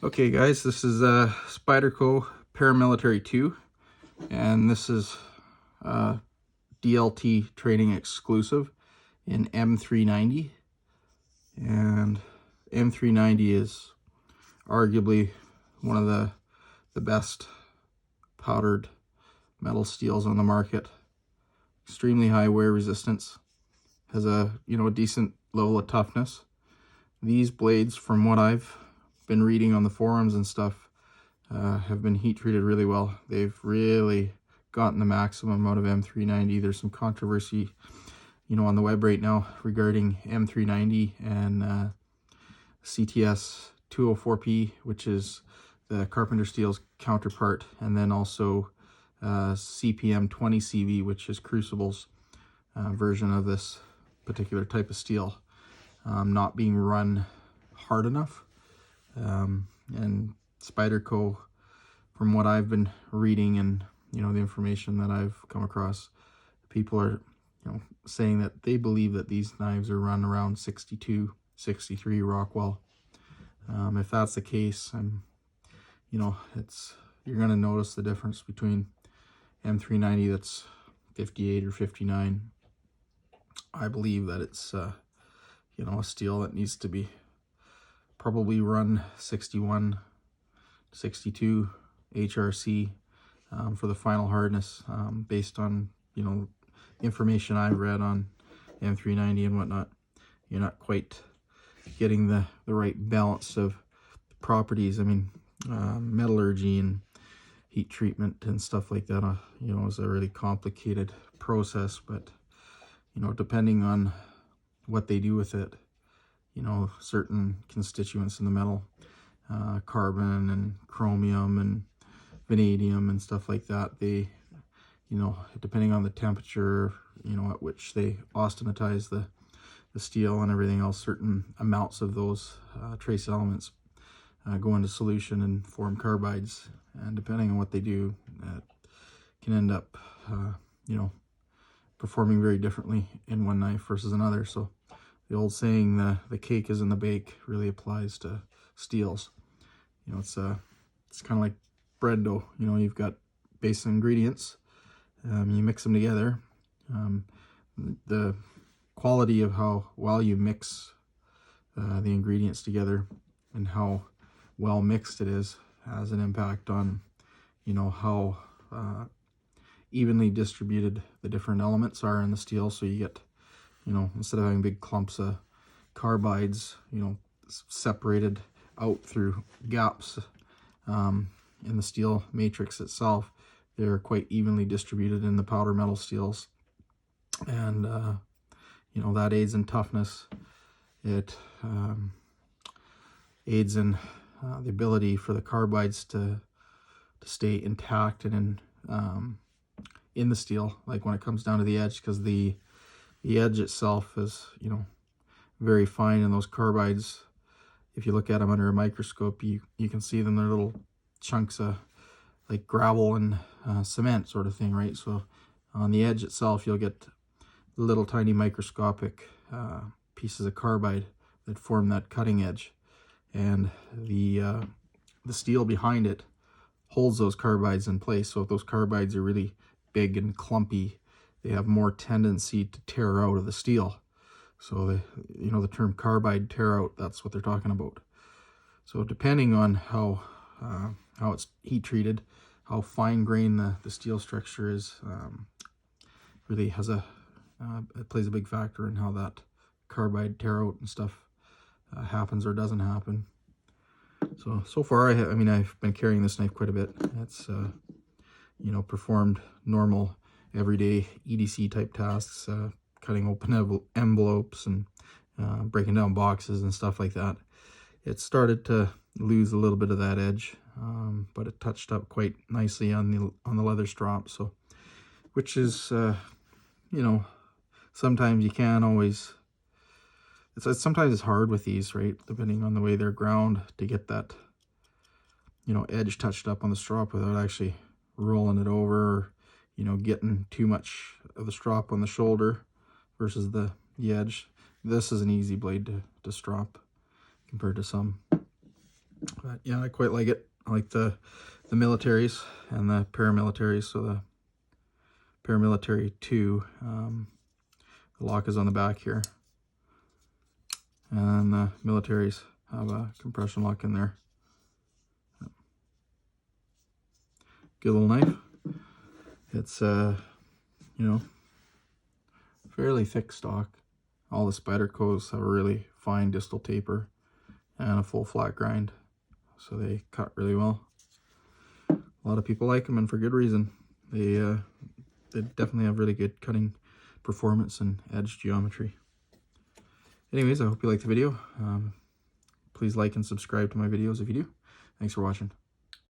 Okay guys, this is Spyderco Paramilitary 2, and this is DLT Trading exclusive in M390, and M390 is arguably one of the best powdered metal steels on the market. Extremely high wear resistance, has a decent level of toughness. These blades, from what I've been reading on the forums and stuff, have been heat treated really well. They've really gotten the maximum out of M390. There's some controversy, on the web right now regarding M390 and CTS 204P, which is the Carpenter Steel's counterpart, and then also CPM 20CV, which is Crucible's version of this particular type of steel, not being run hard enough. And Spyderco, from what I've been reading and the information that I've come across, people are saying that they believe that these knives are run around 62, 63 Rockwell. If that's the case, you're going to notice the difference between M390 that's 58 or 59. I believe that it's a steel that needs to be probably run 61, 62 HRC for the final hardness, based on the information I've read on M390 and whatnot. You're not quite getting the right balance of properties. I mean, metallurgy and heat treatment and stuff like that, is a really complicated process, but depending on what they do with it, certain constituents in the metal, carbon and chromium and vanadium and stuff like that, they, depending on the temperature, at which they austenitize the steel and everything else, certain amounts of those trace elements go into solution and form carbides, and depending on what they do, that can end up, performing very differently in one knife versus another. So the old saying, the cake is in the bake, really applies to steels. It's kind of like bread dough. You've got base ingredients, you mix them together. The quality of how well you mix the ingredients together and how well mixed it is has an impact on how evenly distributed the different elements are in the steel. So you get, instead of having big clumps of carbides, separated out through gaps in the steel matrix itself, they're quite evenly distributed in the powder metal steels. And, that aids in toughness. It aids in the ability for the carbides to stay intact and in the steel, like when it comes down to the edge, because the edge itself is, very fine, and those carbides, if you look at them under a microscope, you can see them. They're little chunks of like gravel and cement sort of thing, right? So on the edge itself, you'll get little tiny microscopic pieces of carbide that form that cutting edge, and the steel behind it holds those carbides in place. So if those carbides are really big and clumpy, they have more tendency to tear out of the steel. So the term carbide tear out, that's what they're talking about. So depending on how it's heat treated, how fine grained the steel structure is, really has it plays a big factor in how that carbide tear out and stuff happens or doesn't happen. So far, I've been carrying this knife quite a bit. It's performed normal everyday EDC type tasks, cutting open envelopes and breaking down boxes and stuff like that. It started to lose a little bit of that edge, but it touched up quite nicely on the leather strop. So, which is sometimes you can't always. Sometimes it's hard with these, right? Depending on the way they're ground, to get that edge touched up on the strop without actually rolling it over, or getting too much of the strop on the shoulder versus the edge. This is an easy blade to strop compared to some. But yeah, I quite like it. I like the militaries and the paramilitaries. So the Paramilitary 2, the lock is on the back here. And the militaries have a compression lock in there. Good little knife. It's you know, fairly thick stock. All the Spydercos have a really fine distal taper and a full flat grind, so they cut really well. A lot of people like them, and for good reason. They definitely have really good cutting performance and edge geometry. Anyways, I hope you liked the video. Please like and subscribe to my videos if you do. Thanks for watching.